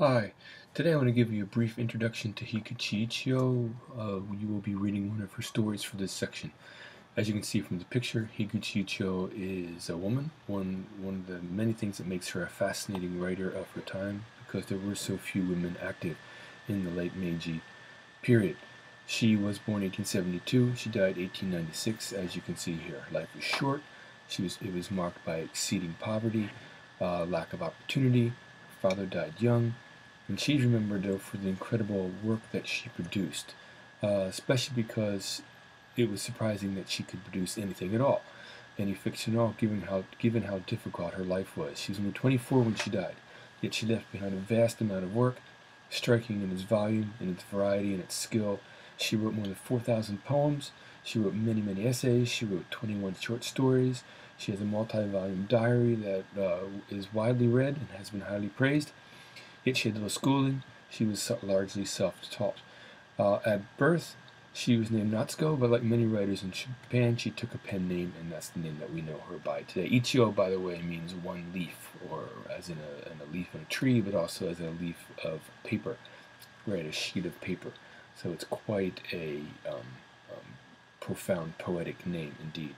Hi, today I want to give you a brief introduction to Ichiyo. You will be reading one of her stories for this section. As you can see from the picture, Ichiyo is a woman, one of the many things that makes her a fascinating writer of her time, because there were so few women active in the late Meiji period. She was born 1872, she died 1896, as you can see here. Life was short, it was marked by exceeding poverty, lack of opportunity. Her father died young, and she's remembered though for the incredible work that she produced, especially because it was surprising that she could produce anything at all, any fiction at all, given how difficult her life was. She was only 24 when she died, yet she left behind a vast amount of work, striking in its volume, in its variety, and its skill. She wrote more than 4,000 poems. She wrote many essays. She wrote 21 short stories. She has a multi-volume diary that is widely read and has been highly praised. Yet she had little schooling. She was largely self-taught. At birth, she was named Natsuko, but like many writers in Japan, she took a pen name, and that's the name that we know her by today. Ichiyo, by the way, means one leaf, or as in a leaf on a tree, but also as a leaf of paper, right, a sheet of paper. So it's quite a profound, poetic name indeed.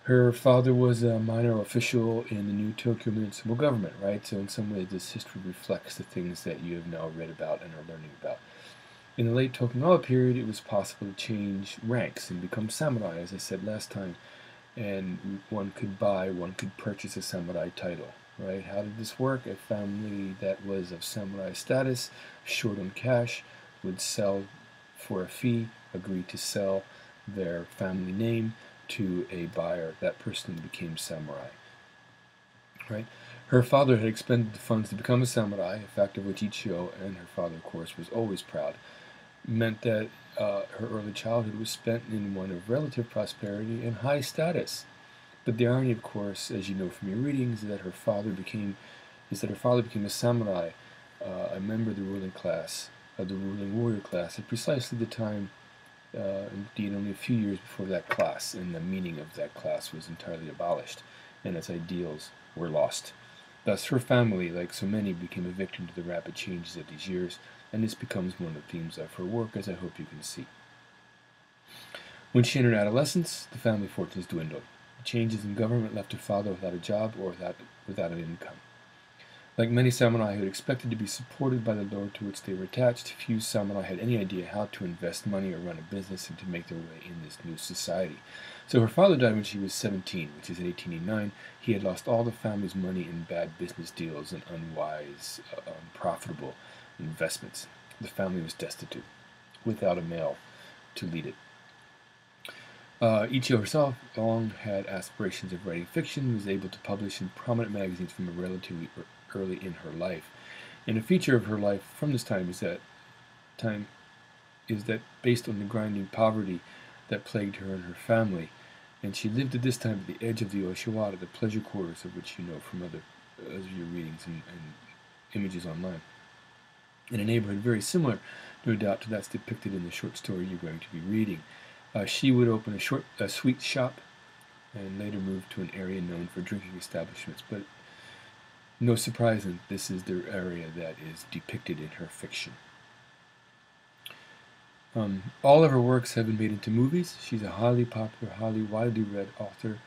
Her father was a minor official in the new Tokyo municipal government, right? So in some ways this history reflects the things that you have now read about and are learning about. In the late Tokugawa period, it was possible to change ranks and become samurai, as I said last time. And one could purchase a samurai title, right? How did this work? A family that was of samurai status, short on cash, would sell for a fee, agree to sell their family name to a buyer. That person became samurai, right? Her father had expended the funds to become a samurai, a fact of which Ichiyo, and her father, of course, was always proud. Meant that her early childhood was spent in one of relative prosperity and high status. But the irony, of course, as you know from your readings, is that her father became a samurai, a member of the ruling class, of the ruling warrior class, at precisely the time, indeed only a few years before that class, and the meaning of that class was entirely abolished, and its ideals were lost. Thus, her family, like so many, became a victim to the rapid changes of these years, and this becomes one of the themes of her work, as I hope you can see. When she entered adolescence, the family fortunes dwindled. The changes in government left her father without a job or without an income. Like many samurai who had expected to be supported by the lord to which they were attached, few samurai had any idea how to invest money or run a business and to make their way in this new society. So her father died when she was 17, which is in 1889. He had lost all the family's money in bad business deals and unwise, unprofitable investments. The family was destitute, without a male to lead it. Ichiyo herself long had aspirations of writing fiction and was able to publish in prominent magazines from a relatively early in her life. And a feature of her life from this time is that based on the grinding poverty that plagued her and her family, and she lived at this time at the edge of the Oshiwara, the pleasure quarters of which you know from other your readings and images online, in a neighborhood very similar, no doubt, to that's depicted in the short story you're going to be reading. She would open a sweet shop and later move to an area known for drinking establishments, but no surprise that this is the area that is depicted in her fiction. All of her works have been made into movies. She's a highly popular, highly widely read author.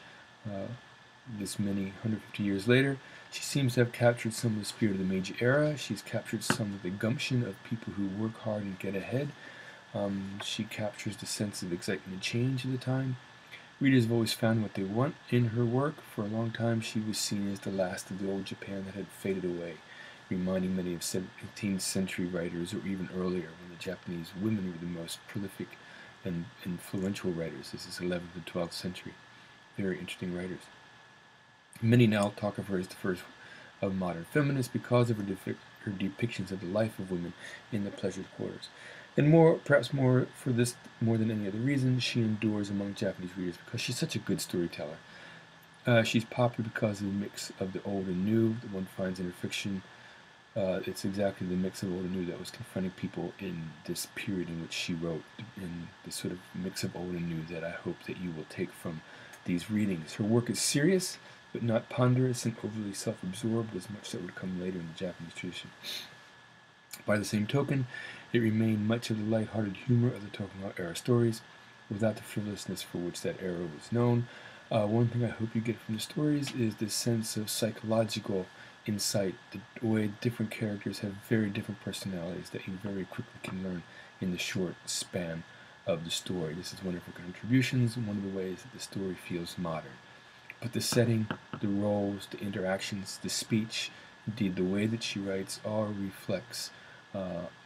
This many 150 years later, she seems to have captured some of the spirit of the Meiji era. She's captured some of the gumption of people who work hard and get ahead. She captures the sense of excitement and change of the time. Readers have always found what they want in her work. For a long time, she was seen as the last of the old Japan that had faded away, reminding many of 17th century writers, or even earlier, when the Japanese women were the most prolific and influential writers. This is 11th and 12th century. Very interesting writers. Many now talk of her as the first of modern feminists because of her depictions of the life of women in the pleasure quarters. And perhaps more than any other reason, she endures among Japanese readers because she's such a good storyteller. She's popular because of the mix of the old and new that one finds in her fiction. It's exactly the mix of old and new that was confronting people in this period in which she wrote, in the sort of mix of old and new that I hope that you will take from these readings. Her work is serious, but not ponderous and overly self-absorbed as much that would come later in the Japanese tradition. By the same token, it remained much of the light-hearted humor of the Tokugawa-era stories, without the frivolousness for which that era was known. One thing I hope you get from the stories is this sense of psychological insight, the way different characters have very different personalities that you very quickly can learn in the short span of the story. This is one of her contributions and one of the ways that the story feels modern. But the setting, the roles, the interactions, the speech, indeed the way that she writes all reflects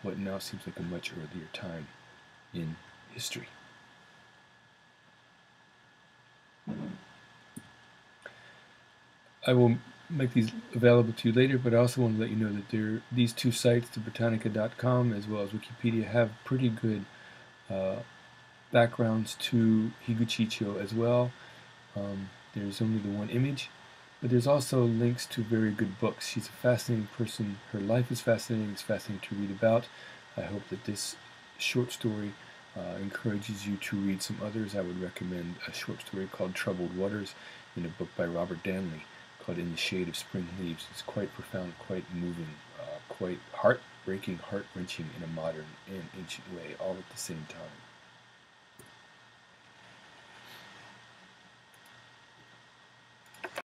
what now seems like a much earlier time in history. I will make these available to you later, but I also want to let you know that these two sites, the Britannica.com as well as Wikipedia, have pretty good backgrounds to Higuchi Ichiyo as well. There's only the one image, but there's also links to very good books. She's a fascinating person. Her life is fascinating. It's fascinating to read about. I hope that this short story encourages you to read some others. I would recommend a short story called Troubled Waters in a book by Robert Danley called In the Shade of Spring Leaves. It's quite profound, quite moving, quite heartbreaking, heart-wrenching in a modern and ancient way, all at the same time.